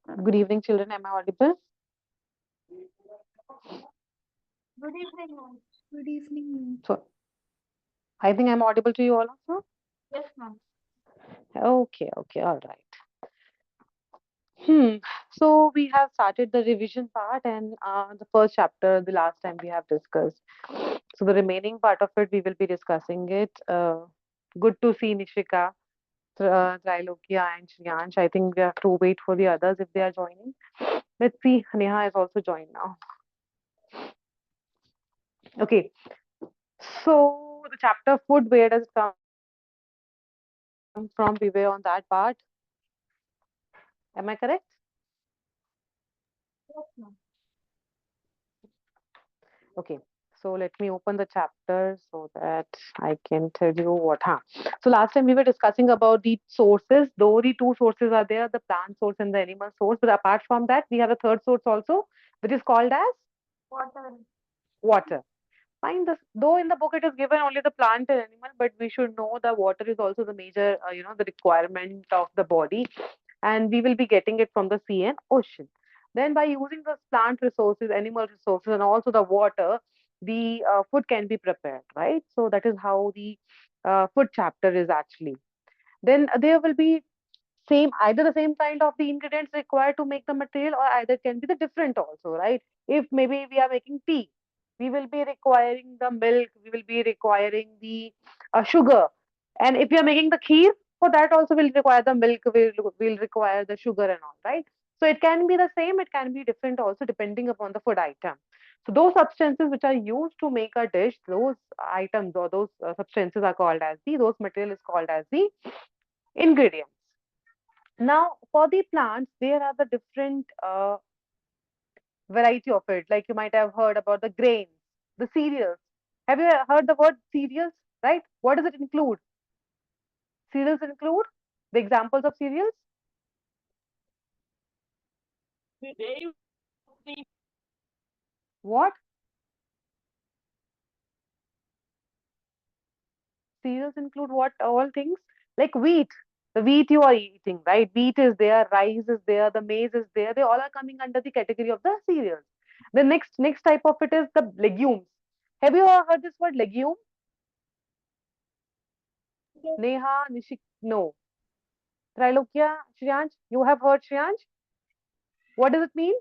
Good evening, children. Am I audible? Good evening, ma'am. Good evening, ma'am. So, I think I'm audible to you all also. Yes, ma'am. Okay, okay, all right. Hmm. So we have started the revision part and the first chapter, the last time we have discussed. So the remaining part of it, we will be discussing it. Good to see Nishika, Trilokya, and Shriyansh. I think we have to wait for the others if they are joining. Let's see. Neha is also joined now. Okay. So the chapter food, where does it come from? We were on that part. Am I correct? Yes, ma'am. Okay. So let me open the chapter so that I can tell you what. Huh. So last time we were discussing about the sources. Though the two sources are there, the plant source and the animal source. But apart from that, we have a third source also, which is called as Water. water. Fine. This, though in the book it is given only the plant and animal, but we should know the water is also the major, the requirement of the body, and we will be getting it from the sea and ocean. Then by using the plant resources, animal resources, and also the water, the food can be prepared, right? So that is how the food chapter is actually. Then there will be same either the same kind of the ingredients required to make the material, or either can be the different also, right? If maybe we are making tea, we will be requiring the milk, we will be requiring the sugar, and if we are making the kheer, for that also will require the milk, will require the sugar and all, right? So it can be the same, it can be different also depending upon the food item. So those substances which are used to make a dish, those items or those substances are called as the, those material is called as the ingredients. Now, for the plants, there are the different variety of it. Like you might have heard about the grains, the cereals. Have you heard the word cereals? Right? What does it include? Cereals include the examples of cereals. What cereals include? What all things like wheat. The wheat you are eating, right? Wheat is there, rice is there, the maize is there. They all are coming under the category of the cereals. The next type of it is the legumes. Have you heard this word legume? Yes, Neha, Nishik, no. Trilokya, Shriyansh, you have heard Shriyansh? What does it mean?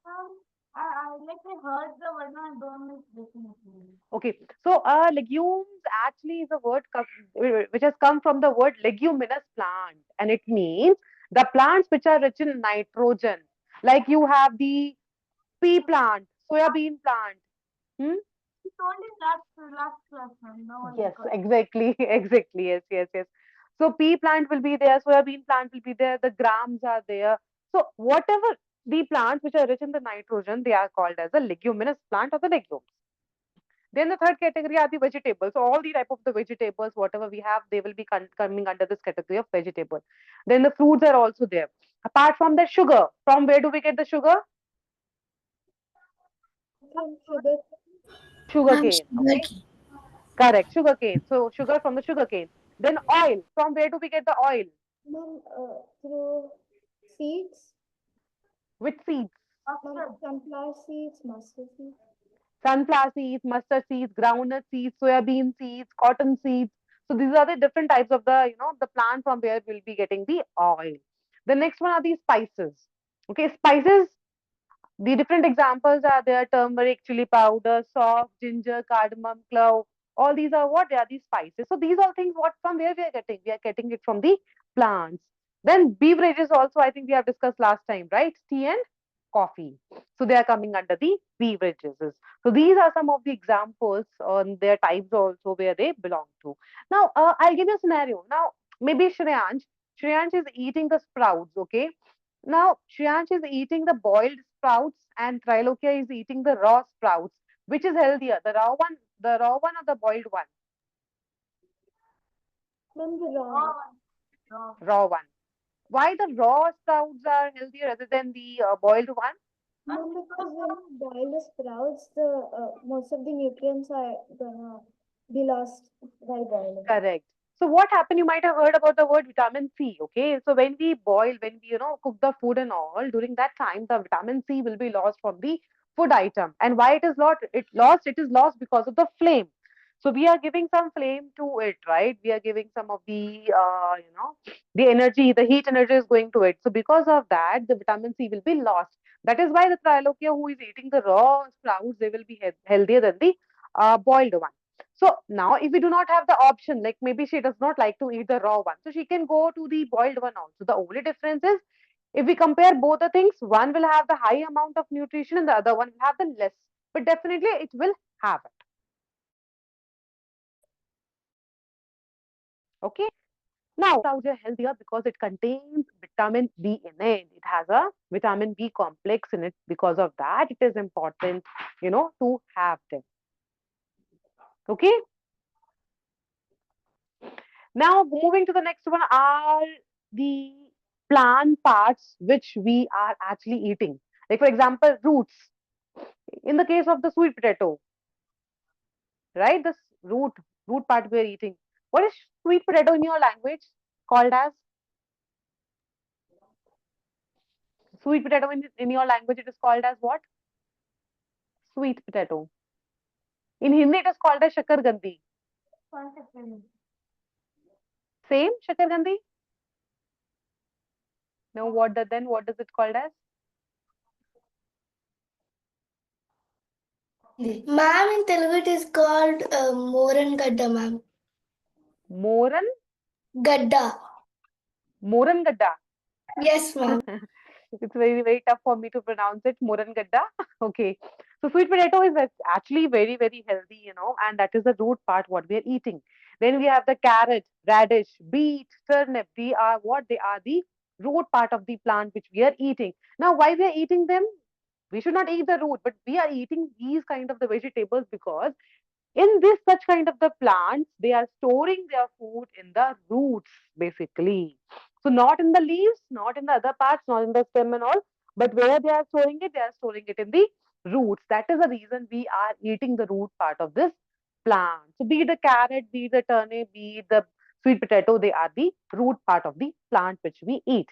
ma'am. I heard the word, no, I don't know definitely. Okay, so legumes actually is a word which has come from the word leguminous plant, and it means the plants which are rich in nitrogen. Like you have the pea plant, soybean plant. Hmm? It's only last class, ma'am. No, I Yes, got. exactly, exactly. Yes, yes, yes. So pea plant will be there, soybean plant will be there, the grams are there. So whatever the plants which are rich in the nitrogen, they are called as a leguminous plant or the legumes. Then the third category are the vegetables. So all the type of the vegetables, whatever we have, they will be coming under this category of vegetable. Then the fruits are also there. Apart from the sugar, from where do we get the sugar? From sugar. Sugar Ma'am, cane. Okay, sugarcane. correct. Sugar cane. So sugar from the sugar cane. Then oil. From where do we get the oil? Ma'am, through seeds. Which seeds? Ma'am, sunflower seeds, mustard seeds. Sunflower seeds, mustard seeds, groundnut seeds, soybean seeds, cotton seeds. So these are the different types of the, the plant from where we'll be getting the oil. The next one are these spices. Okay, spices, the different examples are there: turmeric, chili powder, salt, ginger, cardamom, clove. All these are what? They are these spices. So these are things what from where we are getting? We are getting it from the plants. Then beverages also, I think we have discussed last time, right? Tea and coffee. So they are coming under the beverages. So these are some of the examples on their types also where they belong to. Now I'll give you a scenario. Now maybe Shreyansh is eating the sprouts, okay? Now, Shriyansh is eating the boiled sprouts and Trilokya is eating the raw sprouts. Which is healthier, the raw one or the boiled one? Ma'am, the raw. Raw. Raw one. Why the raw sprouts are healthier rather than the boiled one? Ma'am, because when you boil the sprouts, the most of the nutrients are gonna be lost by boiling. Correct. So what happened? You might have heard about the word vitamin C. Okay, so when we boil, when we cook the food and all, during that time the vitamin C will be lost from the food item. And why it is lost? It is lost because of the flame. So we are giving some flame to it, right? We are giving some of the the energy, the heat energy is going to it. So because of that, the vitamin C will be lost. That is why the Trilocya who is eating the raw sprouts, they will be healthier than the boiled one. So now, if we do not have the option, like maybe she does not like to eat the raw one, so she can go to the boiled one also. The only difference is if we compare both the things, one will have the high amount of nutrition and the other one will have the less. But definitely it will have it. Okay. Now, sprouts are healthier because it contains vitamin B in it. It has a vitamin B complex in it. Because of that, it is important, to have them. Okay. Now, moving to the next one are the plant parts which we are actually eating. Like, for example, roots. In the case of the sweet potato, right? This root part we are eating. What is sweet potato in your language called as? Sweet potato in your language, it is called as what? Sweet potato. In Hindi, it is called as shakargandi. One second. Same shakargandi? No, what does it called as? Ma'am, in Telugu it is called Moran Gadda, ma'am. Moran? Gadda. Moran gadda. Yes, ma'am. It's very, very tough for me to pronounce it. Moran gadda. Okay. So sweet potato is actually very, very healthy, and that is the root part what we are eating. Then we have the carrot, radish, beet, turnip. They are what? They are the root part of the plant which we are eating. Now, why we are eating them? We should not eat the root, but we are eating these kind of the vegetables because in this such kind of the plants they are storing their food in the roots basically, so not in the leaves, not in the other parts, not in the stem and all, but where they are storing it in the roots. That is the reason we are eating the root part of this plant. So be it the carrot, be it the turnip, be it the sweet potato, they are the root part of the plant which we eat.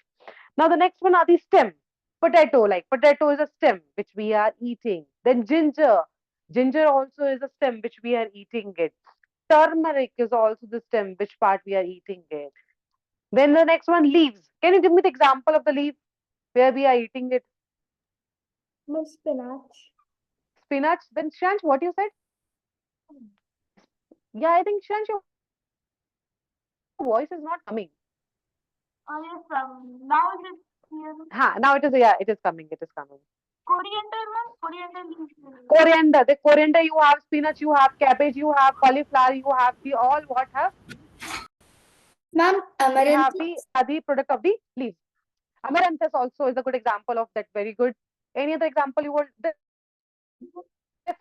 Now the next one are the stem. Potato, like potato is a stem which we are eating. Then ginger. Ginger also is a stem which we are eating it. Turmeric is also the stem which part we are eating it. Then the next one, leaves. Can you give me the example of the leaf where we are eating it? Spinach. Spinach. Then Shansh, what you said? Yeah, I think Shansh, your voice is not coming. Oh, yes, now it is here. Ha, now it is, yeah, it is coming. It is coming. Coriander, ma'am. Coriander leaves. Coriander. The coriander, you have spinach, you have cabbage, you have cauliflower, you have the all what have Ma'am, they have amaranth. the product of the leaves. Amaranthus also is a good example of that. Very good. Any other example you want? The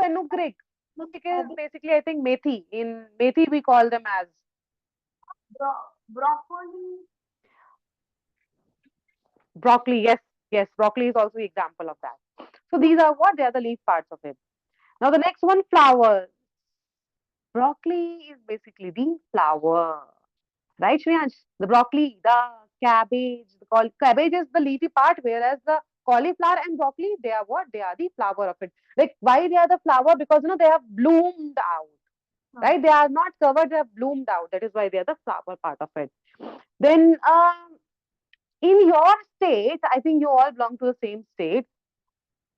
fenugreek. Fenugreek is basically, I think, methi. In methi, we call them as Broccoli. broccoli. Yes, yes. Broccoli is also the example of that. So these are what? They are the leaf parts of it. Now the next one, flower. Broccoli is basically the flower. Right, Shreyansh? The broccoli, the cabbage, cabbage is the leafy part, whereas the cauliflower and broccoli, they are what? They are the flower of it. Like why they are the flower? Because they have bloomed out, right? They are not covered, they have bloomed out. That is why they are the flower part of it. Then in your state, I think you all belong to the same state.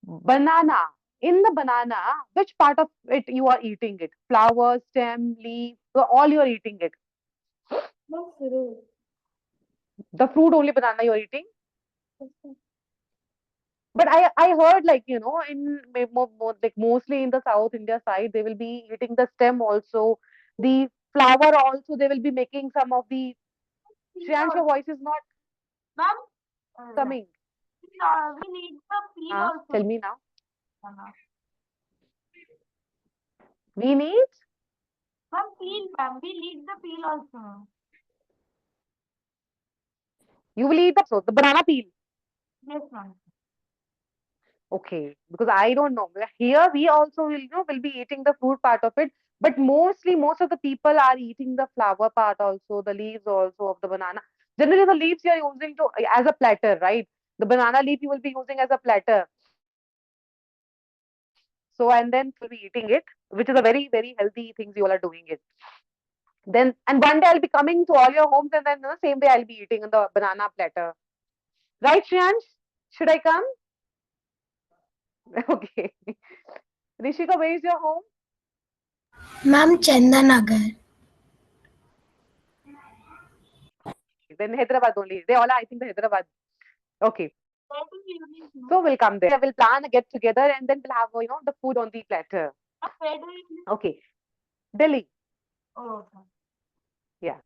Banana. In the banana, which part of it you are eating it? Flower, stem, leaf, so all you are eating it. No fruit. The fruit only banana you are eating. But I heard like in like mostly in the South India side they will be eating the stem also, the flower also they will be making some of the. Shreyansh, your voice is not Ma'am, coming. we need the peel Tell also. me now. We need. Ma'am, peel, ma'am. We need the peel also. You will eat also the banana peel. Yes, ma'am. Okay, because I don't know. Here we also will will be eating the fruit part of it, But mostly, most of the people are eating the flower part also, the leaves also of the banana. Generally, the leaves you are using to as a platter, right? The banana leaf you will be using as a platter. So, and then for the rest of the day, you will be eating it, which is a very, very healthy things you all are doing it. Then, and one day I'll be coming to all your homes, and then same day I'll be eating in the banana platter. Right, Shriyansh? Should I come? Okay. Rishika, where is your home? Ma'am, Chandanagar. Okay, then Hyderabad only. They all are, I think, the Hyderabad. Okay. Where do you live, ma'am? So we'll come there. We'll plan a get together and then we'll have, the food on the platter. Where do you live? Okay. Delhi. Oh, okay. Yeah.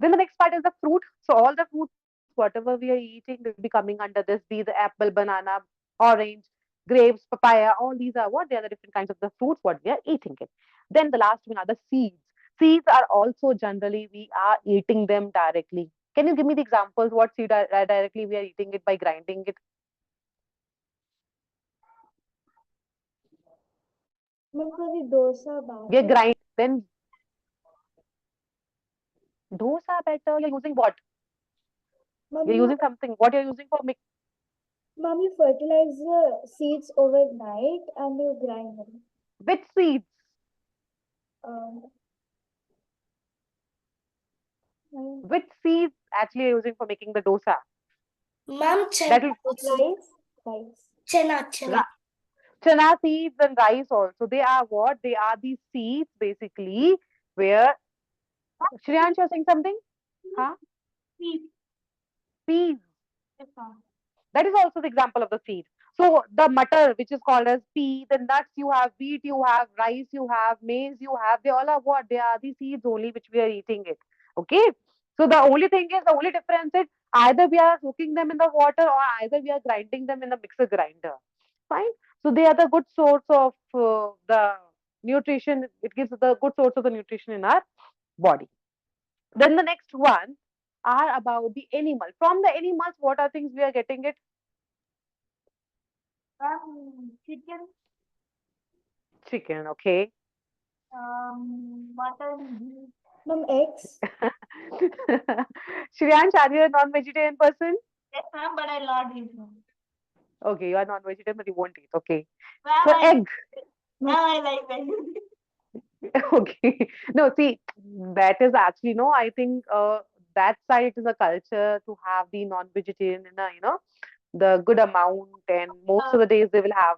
Then the next part is the fruit. So all the fruits, whatever we are eating, will be coming under this, be the apple, banana, orange, grapes, papaya. All these are what? They are the different kinds of the fruits what we are eating it. Then the last one are the seeds. Seeds are also generally we are eating them directly. Can you give me the examples? What seed are directly we are eating it by grinding it? Ma'am, for the dosa We are batter, grind. Then dosa batter. You're using what? ma'am, You're using something. What you're using for mix? you fertilize the seeds overnight and you grind them. Which seeds? Um, and Which seeds actually you're using for making the dosa? Ma'am, That will rice. Chana. ra- chana seeds and rice also. They are what? They are these seeds basically where Shriyansh, you're saying something? Huh? Seeds. Peas. Yes, ma'am. That is also the example of the seed. So the mutter, which is called as pea, the nuts you have, wheat you have, rice you have, maize you have, they all are what? They are the seeds only which we are eating it. Okay. So the only thing is, the only difference is either we are cooking them in the water or either we are grinding them in the mixer grinder. Fine. So they are the good source of the nutrition. It gives the good source of the nutrition in our body. Then the next one are about the animal. From the animals, what are things we are getting it? Chicken, Chicken, okay. mutton, beef. Ma'am, eggs. Shriyansh, are you a non-vegetarian person? Yes, ma'am, but I love it, ma'am. Okay, you are non-vegetarian, but you won't eat. Okay. Ma'am, So egg. I like vegetarian. Okay. No, see, that is actually no. I think that side it is a culture to have the non-vegetarian in a the good amount, and most of the days they will have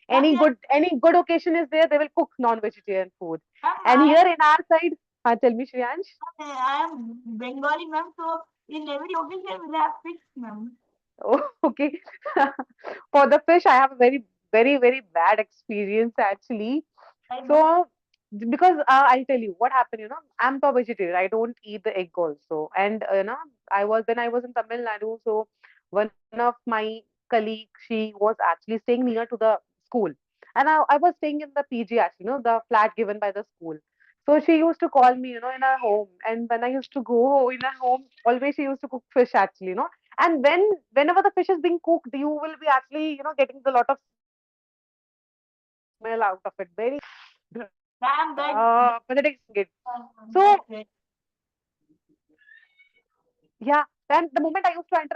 Ma'am, any good occasion is there, they will cook non-vegetarian food. And I, here in our side, tell me, Shriyansh. I am Bengali, ma'am, so in every occasion we'll have fish, ma'am. Oh, okay. For the fish, I have a very, very, very bad experience actually. Right, ma'am? So, because I'll tell you what happened, I'm a vegetarian. I don't eat the egg also. And, when I was in Tamil Nadu, so one of my colleagues, she was actually staying near to the school. And I was staying in the PG actually, the flat given by the school. So she used to call me, in her home. And when I used to go in her home, always she used to cook fish actually. And whenever the fish is being cooked, you will be actually, getting the lot of smell out of it. Very Ma'am, pathetic it. So that's it. yeah, then the moment I used to enter,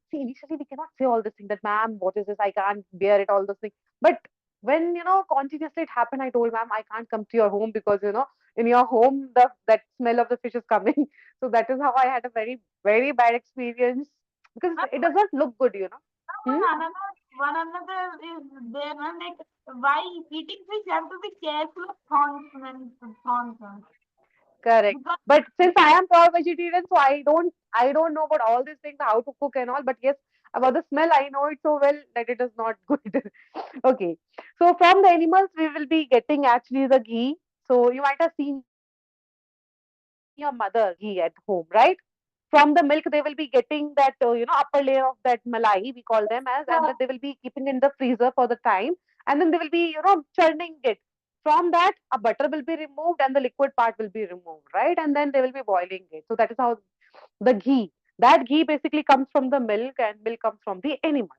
see, initially we cannot say all this thing that, ma'am, what is this? I can't bear it, all those things. But when, continuously it happened, I told, ma'am, I can't come to your home because, in your home, that smell of the fish is coming. So that is how I had a very, very bad experience because Ma'am, it does not look good. Hmm? one another is there, ma'am. Like, while eating fish, you have to be careful of thorns and thorns, ma'am. Correct. Because But since I am pure vegetarian, so I don't know about all these things, how to cook and all. But yes, about the smell, I know it so well that it is not good. Okay. So from the animals, we will be getting actually the ghee. So you might have seen your mother ghee at home, right? From the milk, they will be getting that upper layer of that malai, we call them as, and that they will be keeping in the freezer for the time, and then they will be churning it. From that, a butter will be removed and the liquid part will be removed, right? And then they will be boiling it. So that is how the ghee. That ghee basically comes from the milk, and milk comes from the animal.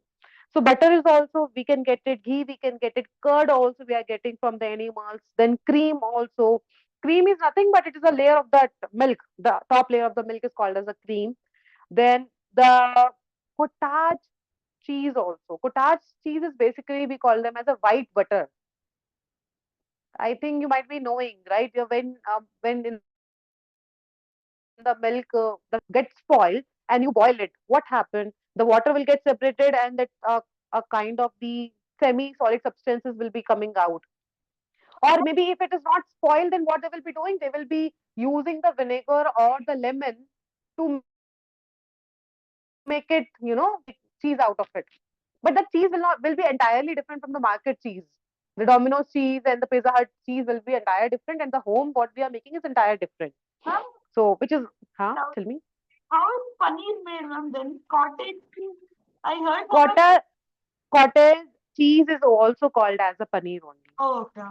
So butter is also, we can get it, ghee we can get it, curd also we are getting from the animals, then cream also. Cream is nothing but it is a layer of that milk. The top layer of the milk is called as a cream. Then the cottage cheese also. Cottage cheese is basically, we call them as a white butter. I think you might be knowing, right? When in the milk the gets spoiled and you boil it, what happens? The water will get separated and that a kind of the semi-solid substances will be coming out. Or maybe if it is not spoiled, then what they will be doing? They will be using the vinegar or the lemon to make it, cheese out of it. But that cheese will be entirely different from the market cheese. The Domino's cheese and the Pizza Hut cheese will be entirely different, and the home what we are making is entirely different. Ma'am, So, which is, huh? how Tell me. how is paneer made, ma'am? Then cottage cheese. I heard about. Cottage cottage cheese is also called as a paneer only. Oh, okay.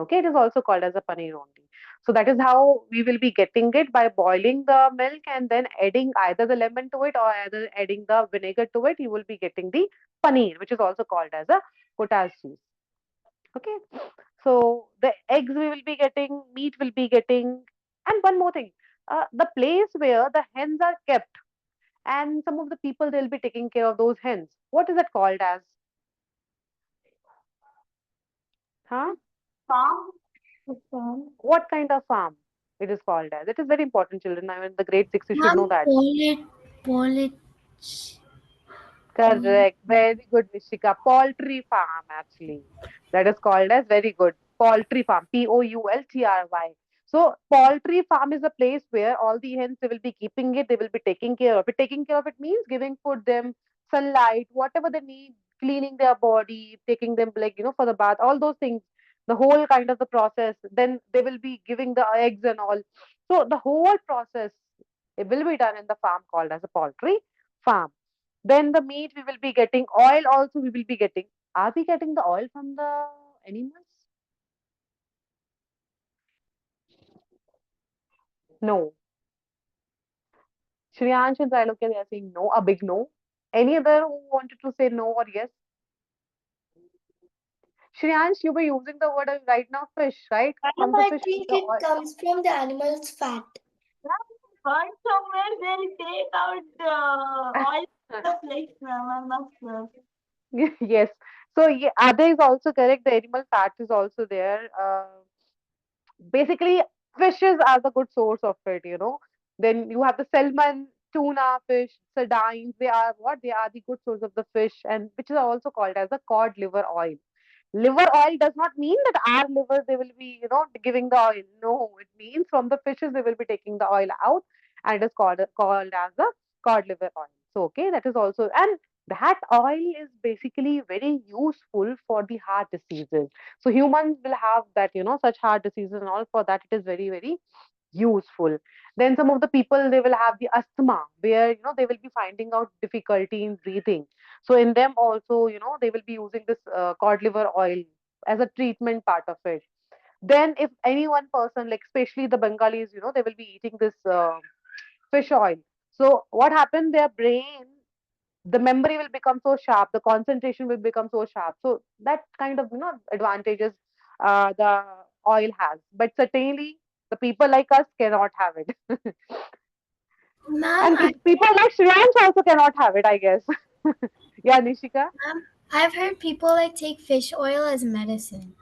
Okay, it is also called as a paneer only. So that is how we will be getting it by boiling the milk and then adding either the lemon to it or either adding the vinegar to it. You will be getting the paneer, which is also called as a cottage cheese. Okay. So the eggs we will be getting, meat will be getting, and one more thing, the place where the hens are kept, and some of the people they'll be taking care of those hens. What is it called as? Huh? Farm. Farm. What kind of farm it is called as? It is very important, children. I mean, the grade six, you should Ma'am, know that. polit. Correct. Very good, Nishika. Poultry farm, actually. That is called as very good. Poultry farm. Poultry. So, poultry farm is a place where all the hens, they will be keeping it, they will be taking care of it. Taking care of it means giving food them, sunlight, whatever they need, cleaning their body, taking them, like, for the bath, all those things. The whole kind of the process. Then they will be giving the eggs and all. So, the whole process, it will be done in the farm called as a poultry farm. Then the meat we will be getting, oil also we will be getting. Are we getting the oil from the animals? No. Shriyansh and Zylokya, they are saying no, a big no. Any other who wanted to say no or yes? Shriyansh, you were using the word right now fish, right? Ma'am, From the I fish, think the it oil. comes from the animal's fat. Ma'am, heard somewhere they'll take out oil from the flesh, ma'am. I'm not sure. Yes. So yeah, Ada is also correct. The animal fat is also there. Basically, fishes are the good source of it. Then you have the salmon, tuna fish, sardines. They are what? They are the good source of the fish, and which is also called as the cod liver oil. Liver oil does not mean that our liver they will be giving the oil. No, it means from the fishes they will be taking the oil out, and it is called as the cod liver oil. So okay, that is also, and that oil is basically very useful for the heart diseases. So humans will have that such heart diseases and all. For that, it is very very useful. Then some of the people they will have the asthma, where they will be finding out difficulty in breathing. So in them also they will be using this cod liver oil as a treatment part of it. Then if any one person, like especially the Bengalis they will be eating this fish oil. So what happened? Their brain, the memory will become so sharp, the concentration will become so sharp. So that kind of advantages the oil has. But certainly the people like us cannot have it. Ma'am, And people like Shriyansh also cannot have it, I guess. Yeah, Nishika. I've heard people like take fish oil as medicine.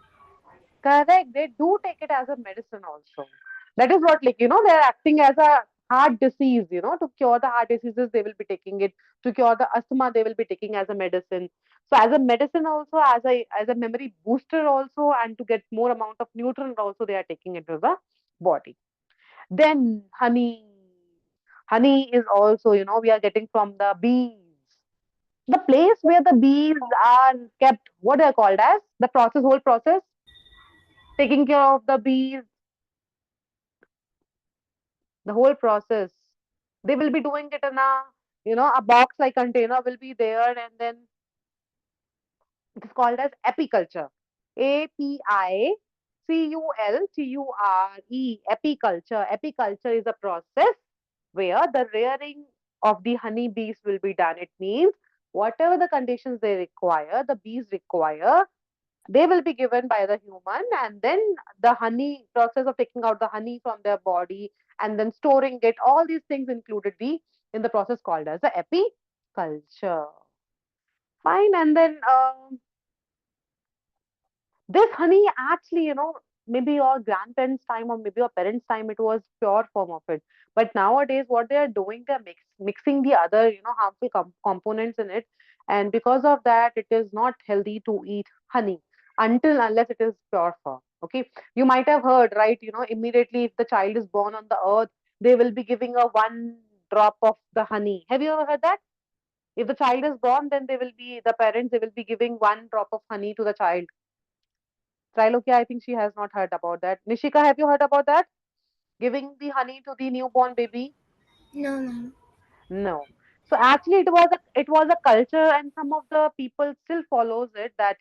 Correct. They do take it as a medicine also. That is what, like they're acting as a heart disease to cure the heart diseases, they will be taking it. To cure the asthma, they will be taking as a medicine. So as a medicine also, as a memory booster also, and to get more amount of nutrient also, they are taking it to the body. Then honey. Honey is also we are getting from the bees. The place where the bees are kept, what they are called as, the process, whole process, taking care of the bees, the whole process. They will be doing it in a box like container will be there, and then it is called as apiculture. Apiculture. Apiculture. Apiculture is a process where the rearing of the honey bees will be done. It means whatever the conditions they require, the bees require, they will be given by the human, and then the honey process of taking out the honey from their body and then storing it, all these things included be in the process called as the apiculture. Fine. And then this honey actually, maybe your grandparents' time or maybe your parents' time, it was pure form of it. But nowadays, what they are doing, they're mixing the other, harmful components in it. And because of that, it is not healthy to eat honey until unless it is pure form. Okay. You might have heard, right? Immediately if the child is born on the earth, they will be giving a one drop of the honey. Have you ever heard that? If the child is born, then the parents, they will be giving one drop of honey to the child. Trilokya, I think she has not heard about that. Nishika, have you heard about that? Giving the honey to the newborn baby? No, no. No. So actually, it was a culture, and some of the people still follows it that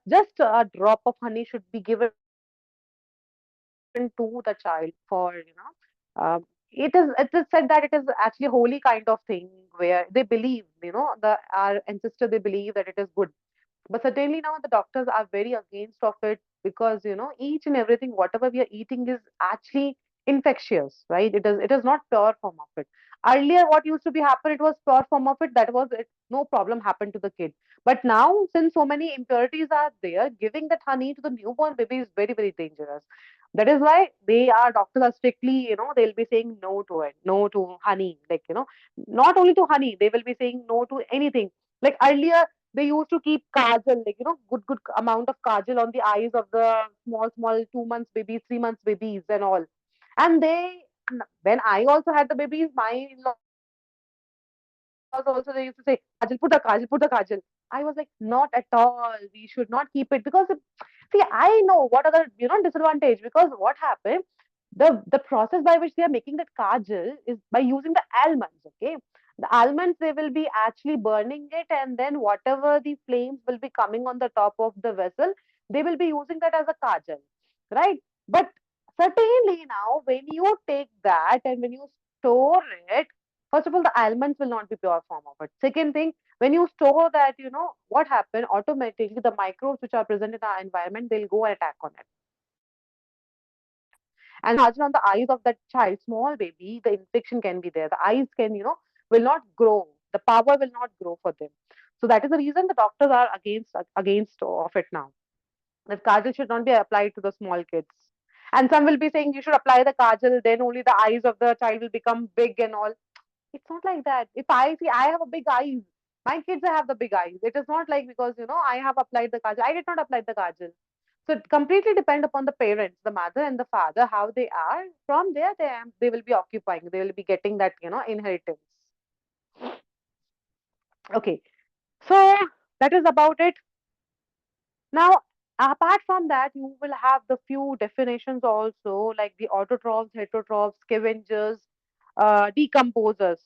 just a drop of honey should be given to the child it is said that it is actually a holy kind of thing where they believe, our ancestor they believe that it is good. But certainly now the doctors are very against of it because each and everything whatever we are eating is actually infectious, right? It is not pure form of it. Earlier, what used to be happen, it was pure form of it. That was it, no problem happened to the kid. But now, since so many impurities are there, giving that honey to the newborn baby is very very dangerous. That is why they are doctors are strictly, they'll be saying no to it, no to honey, like not only to honey, they will be saying no to anything. Like earlier they used to keep kajal, like good amount of kajal on the eyes of the small 2 months babies, 3 months babies, and all. And when I also had the babies, my in-laws also they used to say, "Kajal, put the kajal, put the kajal." I was like, not at all. We should not keep it because see, I know what are the disadvantage, because what happened, the process by which they are making that kajal is by using the almonds. Okay, the almonds, they will be actually burning it, and then whatever the flames will be coming on the top of the vessel, they will be using that as a kajal, right? But certainly now, when you take that and when you store it, first of all, the almonds will not be pure form of it. Second thing, when you store that, what happened? Automatically, the microbes which are present in our environment, they'll go and attack on it. And then imagine on the eyes of that child, small baby, the infection can be there. The eyes can, will not grow. The power will not grow for them. So that is the reason the doctors are against of it now. That kajal should not be applied to the small kids. And some will be saying you should apply the kajal, then only the eyes of the child will become big and all. It's not like that. If I see, I have a big eyes. My kids have the big eyes. It is not like because I have applied the kajal. I did not apply the kajal. So it completely depend upon the parents, the mother and the father, how they are. From there, they will be occupying. They will be getting that inheritance. Okay, so that is about it. Now, apart from that, you will have the few definitions also, like the autotrophs, heterotrophs, scavengers, decomposers.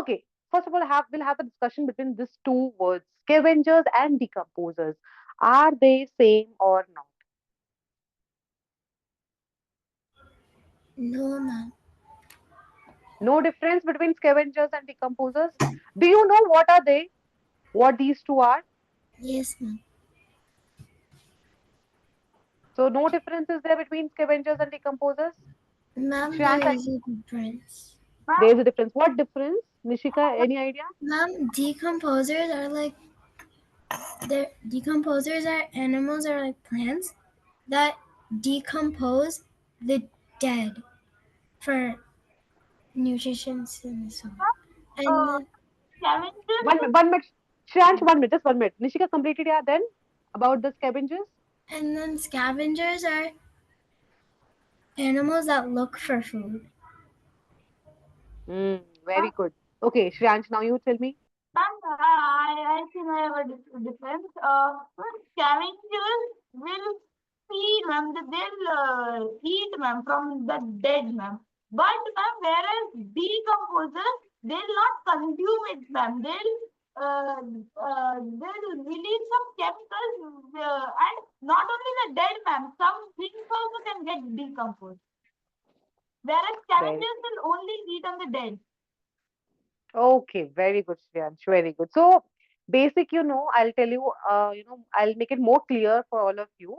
Okay, first of all, we'll have a discussion between these two words, scavengers and decomposers. Are they same or not? No, ma'am. No difference between scavengers and decomposers. Do you know what are they? What these two are? Yes, ma'am. So no difference is there between scavengers and decomposers. Ma'am, there Shreyansh, is a difference. there Ma'am, is a difference. What difference? Nishika, any idea? Ma'am, decomposers are like decomposers are animals or like plants that decompose the dead for nutrition and so on. And uh, then, One, scavengers. 1 minute. Shreyansh, 1 minute, just 1 minute. Nishika completed, yeah, then about the scavengers. scavengers are animals that look for food. Very good. Okay, Shreyansh, now you tell me. Ma'am, I think I have a difference. Scavengers will see, ma'am, that they'll eat, ma'am, from the dead, ma'am. But, ma'am, whereas decomposers, they'll not consume it, ma'am. They'll release some chemicals, and not only the dead, ma'am, some things also can get decomposed. Whereas Very scavengers good. will only eat on the dead. Okay, very good, Shreyansh, very good. So, basic, I'll tell you, I'll make it more clear for all of you.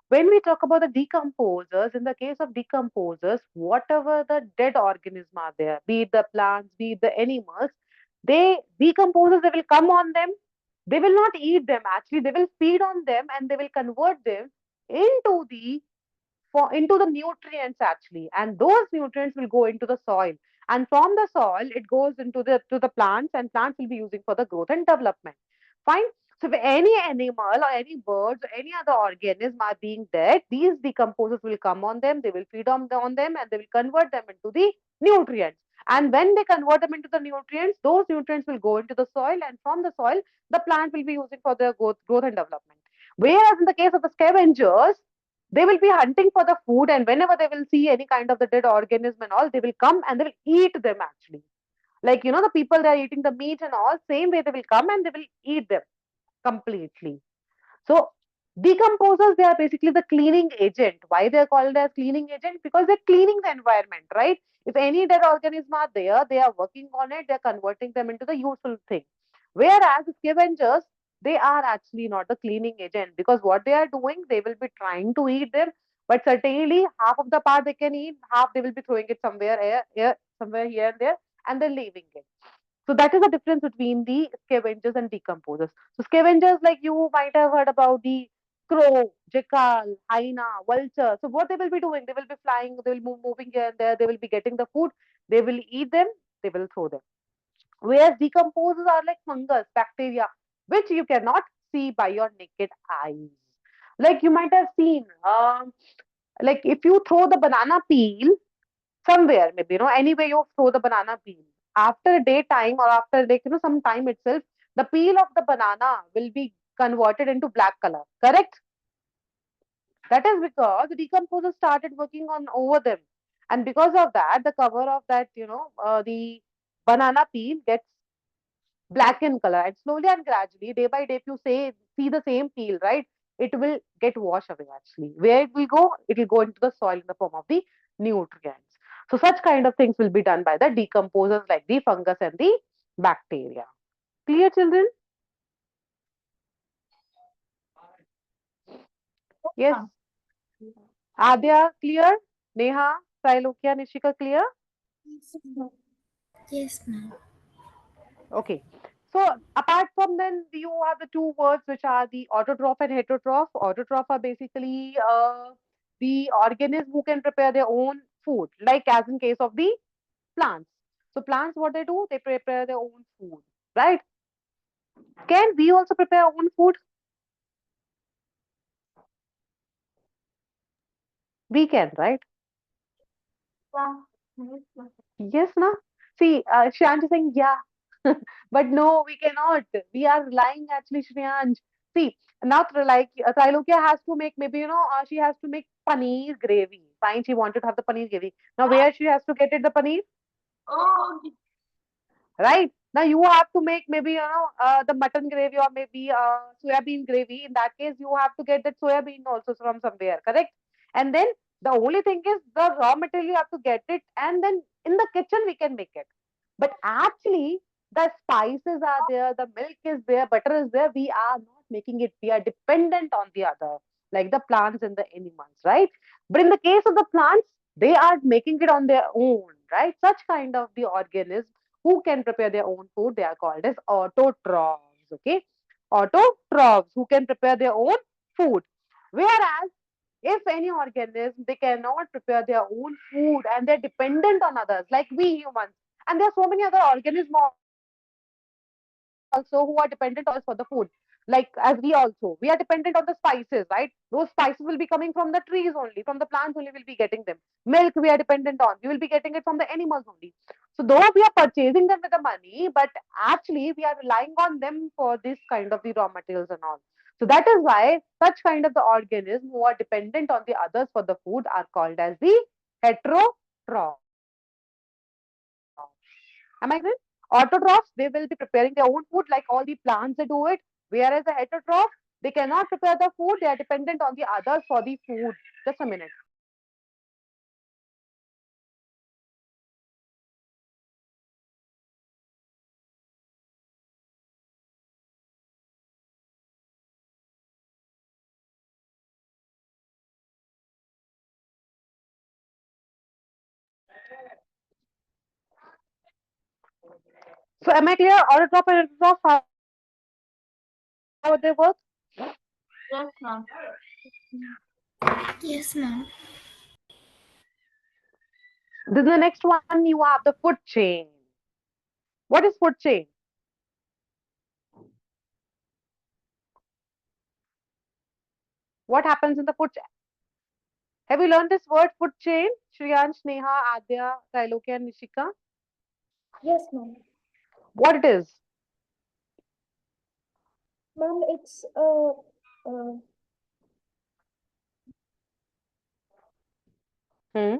When we talk about the decomposers, in the case of decomposers, whatever the dead organism are there, be it the plants, be it the animals, they decomposers, they will come on them. They will not eat them. Actually, they will feed on them and they will convert them into the into the nutrients actually, and those nutrients will go into the soil, and from the soil it goes into the to the plants, and plants will be using for the growth and development. Fine. So if any animal or any birds or any other organism are being dead, these decomposers will come on them, they will feed on them, and they will convert them into the nutrients. And when they convert them into the nutrients, those nutrients will go into the soil, and from the soil the plant will be using for their growth and development. Whereas in the case of the scavengers, they will be hunting for the food, and whenever they will see any kind of the dead organism and all, they will come and they will eat them actually. Like, the people that are eating the meat and all, same way they will come and they will eat them completely. So decomposers, they are basically the cleaning agent. Why they are called as cleaning agent? Because they're cleaning the environment, right? If any dead organism are there, they are working on it, they're converting them into the useful thing. Whereas scavengers, they are actually not the cleaning agent, because what they are doing, they will be trying to eat them, but certainly half of the part they can eat, half they will be throwing it somewhere here and there, and then leaving it. So that is the difference between the scavengers and decomposers. So scavengers, like you might have heard about the crow, jackal, hyena, vulture. So what they will be doing? They will be flying, they will be moving here and there, they will be getting the food, they will eat them, they will throw them. Whereas decomposers are like fungus, bacteria, which you cannot see by your naked eyes. Like you might have seen, like if you throw the banana peel somewhere, maybe, anywhere you throw the banana peel, after a daytime or after, like, some time itself, the peel of the banana will be converted into black color. Correct? That is because the decomposer started working on over them, and because of that, the cover of that, the banana peel gets black in color, and slowly and gradually, day by day, if you see the same peel, right, it will get washed away actually. Where it will go? It will go into the soil in the form of the nutrients. So such kind of things will be done by the decomposers, like the fungus and the bacteria. Clear, children? Yes. Ma'am. Adya, clear? Neha, Sailokya, Nishika, clear? Yes, ma'am. Okay. So apart from then, you have the two words which are the autotroph and heterotroph. Autotroph are basically the organism who can prepare their own food, like as in case of the plants. So plants, what they do, they prepare their own food, right? Can we also prepare our own food? We can, right? Yeah. Yes, yes. Yes, na? See, Shreyansh is saying, yeah. But no, we cannot. We are relying actually, Shreyansh. See, now like Trilokya has to make, maybe, she has to make paneer gravy. Fine, she wanted to have the paneer gravy. Now, Huh? where she has to get it, the paneer? Oh, okay. Right? Now you have to make, maybe, the mutton gravy, or maybe soya bean gravy. In that case, you have to get that soya bean also from somewhere, correct? And then the only thing is the raw material, you have to get it, and then in the kitchen we can make it. But actually, the spices are there, the milk is there, butter is there. We are not making it. We are dependent on the other, like the plants and the animals, right? But in the case of the plants, they are making it on their own, right? Such kind of the organisms who can prepare their own food, they are called as autotrophs. Okay, autotrophs who can prepare their own food. Whereas if any organism, they cannot prepare their own food and they're dependent on others, like we humans, and there are so many other organisms also who are dependent on us for the food. Like as we also, we are dependent on the spices, right? Those spices will be coming from the trees only, from the plants only, we'll be getting them. Milk we are dependent on, we will be getting it from the animals only. So though we are purchasing them with the money, but actually we are relying on them for this kind of the raw materials and all. So that is why such kind of the organisms who are dependent on the others for the food are called as the heterotrophs. Am I clear? Autotrophs, they will be preparing their own food, like all the plants they do it. Whereas the heterotrophs, they cannot prepare the food, they are dependent on the others for the food. Just a minute. So am I clear? Autotroph and heterotroph, how they work? Yes, ma'am. Yes, ma'am. Then the next one you have the food chain. What is food chain? What happens in the food chain? Have you learned this word food chain? Shriyansh, Neha, Adya, Trailokya, and Nishika. Yes, ma'am. What it is? Ma'am, it's uh, Hmm?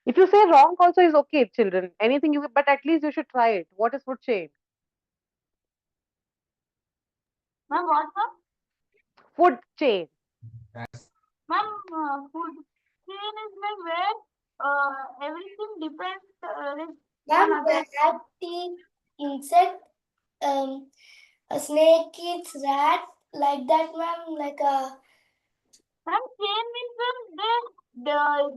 If you say wrong, also is okay, children. Anything you, but at least you should try it. What is food chain? Ma'am, what, ma'am? Food chain. Ma'am, food chain is like where everything depends on Ma'am, other. rat eat insect, um, a snake eats rat, like that, ma'am, like a... Ma'am, chain means they like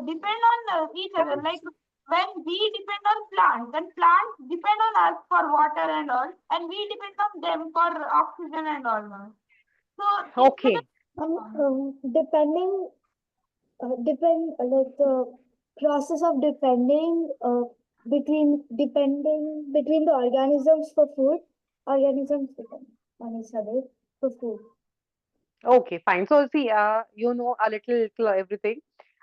depend on each other. Like when we depend on plants, then plants depend on us for water and all, and we depend on them for oxygen and all, ma'am. So it's like Okay. depending like the process of depending between the organisms for food. Organisms depend on each other for food. Okay, fine. So see, you know a little everything.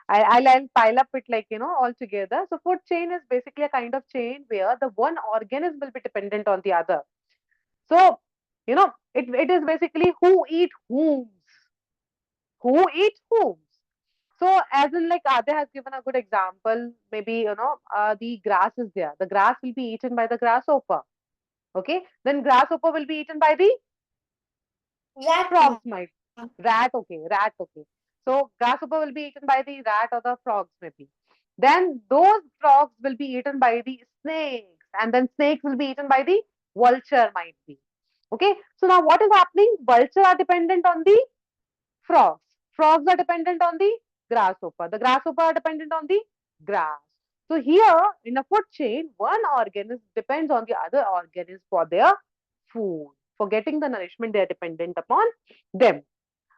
I'll pile up it like all together. So food chain is basically a kind of chain where the one organism will be dependent on the other. So it is basically who eat whom, who eats whom. So as in like Adya has given a good example. Maybe the grass is there. The grass will be eaten by the grasshopper. Okay, then grasshopper will be eaten by the Rat, frogs. ma'am. Might rat. Okay, rat. Okay. So grasshopper will be eaten by the rat or the frogs maybe. Then those frogs will be eaten by the snakes, and then snakes will be eaten by the vulture might be. Okay. So now what is happening? Vulture are dependent on the frogs. Frogs are dependent on the grasshopper. The grasshopper are dependent on the grass. So here in a food chain, one organism depends on the other organism for their food. For getting the nourishment, they are dependent upon them.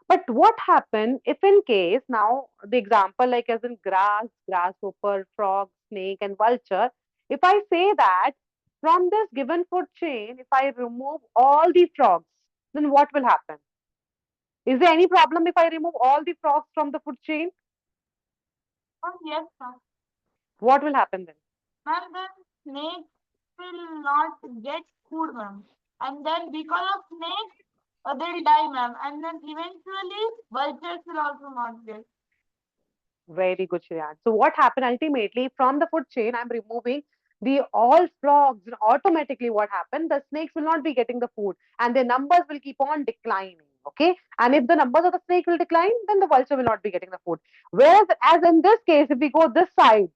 But what happen if in case now the example like as in grass, grasshopper, frog, snake, and vulture, if I say that from this given food chain, if I remove all the frogs, then what will happen? Is there any problem if I remove all the frogs from the food chain? oh, yes, ma'am. What will happen then? Ma'am, then snakes will not get food, ma'am. And then because of snakes, they'll die, ma'am. And then eventually vultures will also not get. Very good, Shreyan. So what happened ultimately from the food chain? I'm removing the all frogs. And automatically, what happened? The snakes will not be getting the food, and their numbers will keep on declining. Okay, and if the numbers of the snake will decline, then the vulture will not be getting the food. Whereas, as in this case, if we go this side,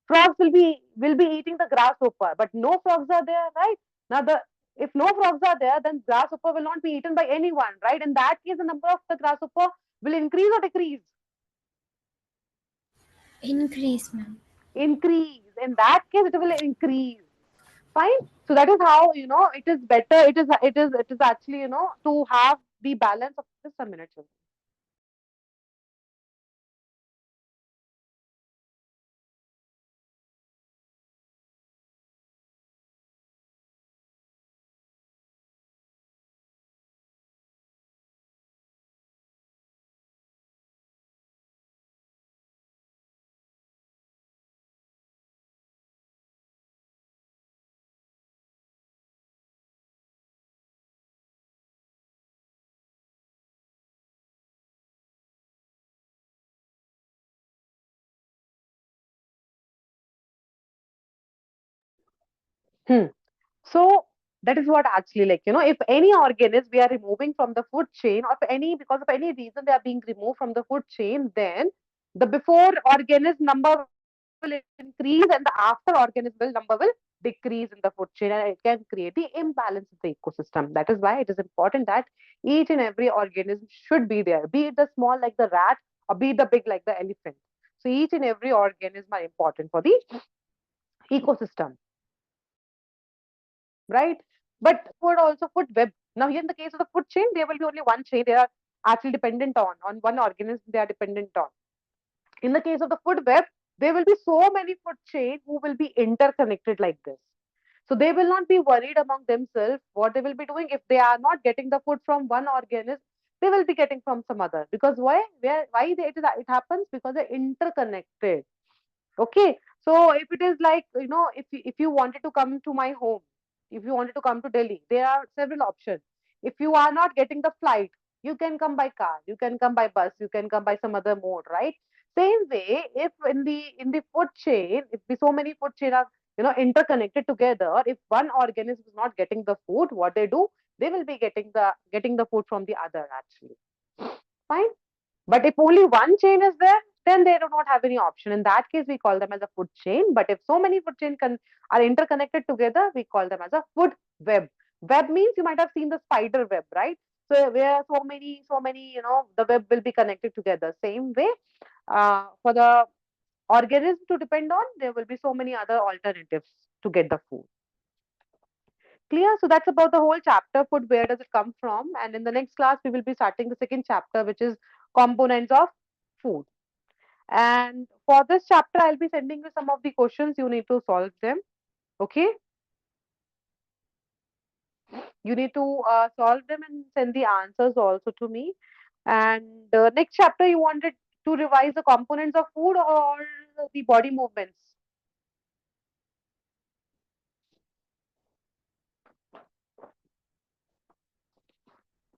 frogs will be eating the grasshopper, but no frogs are there, right? Now the if no frogs are there, then grasshopper will not be eaten by anyone, right? In that case, the number of the grasshopper will increase or decrease? Increase, ma'am. Increase. In that case, it will increase. Fine. So that is how it is better. It is actually to have the balance of just a minute. Children. Hmm. So that is what actually like if any organism we are removing from the food chain or for any because of any reason they are being removed from the food chain, then the before organism number will increase and the after organism will number will decrease in the food chain, and it can create the imbalance of the ecosystem. That is why it is important that each and every organism should be there, be it the small like the rat or be it the big like the elephant. So each and every organism are important for the ecosystem, right? But food also food web. Now here in the case of the food chain, there will be only one chain they are actually dependent on one organism they are dependent on. In the case of the food web, there will be so many food chain who will be interconnected like this. So they will not be worried among themselves what they will be doing if they are not getting the food from one organism. They will be getting from some other because why? Why it happens because they're interconnected. Okay, so if it is like if you wanted to come to my home, if you wanted to come to Delhi, there are several options. If you are not getting the flight, you can come by car, you can come by bus, you can come by some other mode, right? Same way, if in the food chain, if so many food chain are interconnected together, if one organism is not getting the food, what they do, they will be getting the food from the other actually. Fine. But if only one chain is there, then they do not have any option. In that case, we call them as a food chain. But if so many food chain are interconnected together, we call them as a food web. Web means you might have seen the spider web, right? So where so many, the web will be connected together. Same way, for the organism to depend on, there will be so many other alternatives to get the food. Clear? So that's about the whole chapter, food, where does it come from? And in the next class, we will be starting the second chapter, which is components of food. And for this chapter, I'll be sending you some of the questions. You need to solve them. Okay? You need to solve them and send the answers also to me. And next chapter, you wanted to revise the components of food or the body movements?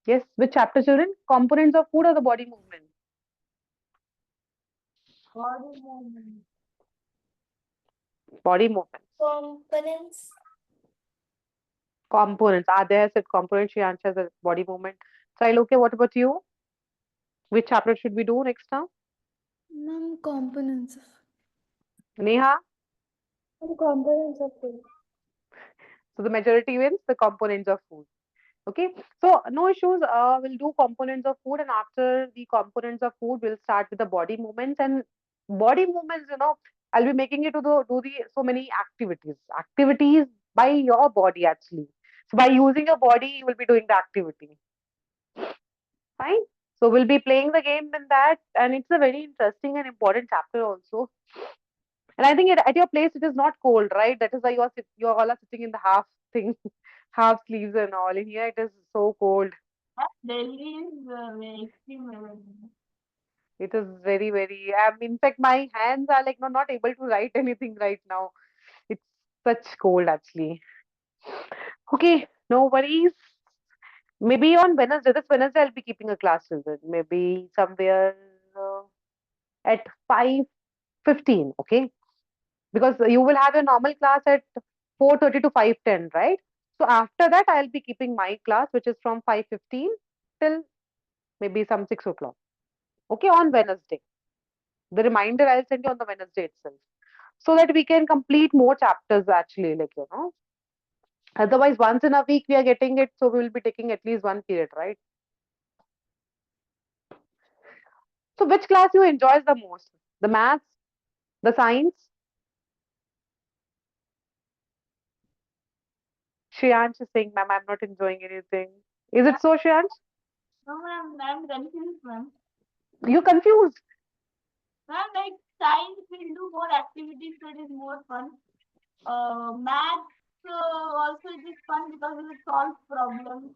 Yes, which chapter, children? Components of food or the body movement? Body movement. Body movements. Components. Components. Are there said components? She answers the body movement. So, okay, what about you? Which chapter should we do next now? Ma'am, components. Neha? Some components of food. So the majority wins the components of food. Okay, so no issues. We'll do components of food, and after the components of food, we'll start with the body movements. And body movements, I'll be making it to do the so many activities by your body actually. So by using your body, you will be doing the activity. Fine. So we'll be playing the game in that, and it's a very interesting and important chapter also. And I think at your place it is not cold, right? That is why you all are sitting in the half thing, half sleeves and all. In here it is so cold. Delhi is very extreme weather. It is very, very. In fact, my hands are like not able to write anything right now. It's such cold actually. Okay, no worries. Maybe on Wednesday, this Wednesday, I'll be keeping a class with it. Maybe somewhere at 5:15. Okay, because you will have a normal class at 4:30 to 5:10, right? So after that, I'll be keeping my class, which is from 5:15 till maybe some 6 o'clock. Okay, on Wednesday. The reminder I'll send you on the Wednesday itself, so that we can complete more chapters actually, Otherwise, once in a week we are getting it, so we will be taking at least one period, right? So which class you enjoys the most? The maths, the science? Shriyansh is saying, ma'am, I'm not enjoying anything. Is it so, Shriyansh? No, ma'am, I'm confused, ma'am. You confused? Ma'am, like science will do more activities, so it is more fun. Maths also it is fun because it solves problems.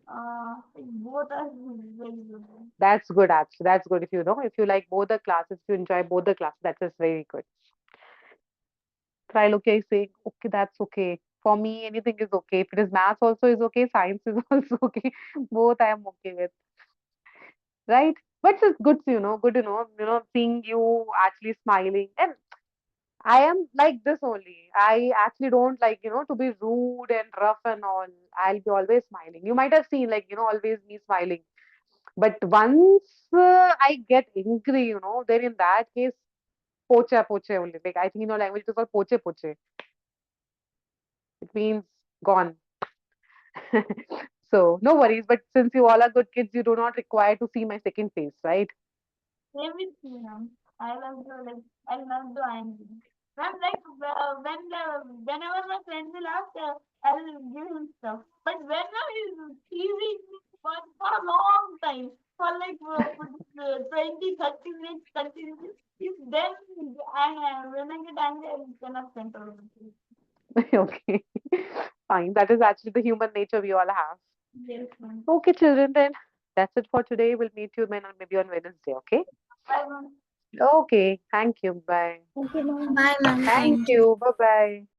Like both are very good. That's good, actually. That's good. If you like both the classes, if you enjoy both the classes, that is very good. Trilokya is saying, okay, that's okay. For me, anything is okay. If it is maths also is okay, science is also okay. Both I am okay with, right? But it's good, good, seeing you actually smiling. And I am like this only. I actually don't like, to be rude and rough and all. I'll be always smiling. You might have seen, like, always me smiling. But once I get angry, then in that case, pocha poche only. Like, I think in your language it is called poche poche. It means gone. So, no worries. But since you all are good kids, you do not require to see my second face, right? Same with you, ma'am. I love the angry. Ma'am, like whenever my friend will ask, I'll give him stuff. But whenever he's teasing me for a long time, for like 20, 30 minutes continuously, if then when I get angry, I cannot control myself. Okay. Fine. That is actually the human nature we all have. Yes, ma'am. Okay, children, then that's it for today. We'll meet you maybe on Wednesday, okay? Bye, ma'am. Okay. Thank you. Bye. Thank you, ma'am. Bye, ma'am. Thank Thank you. you. Bye bye.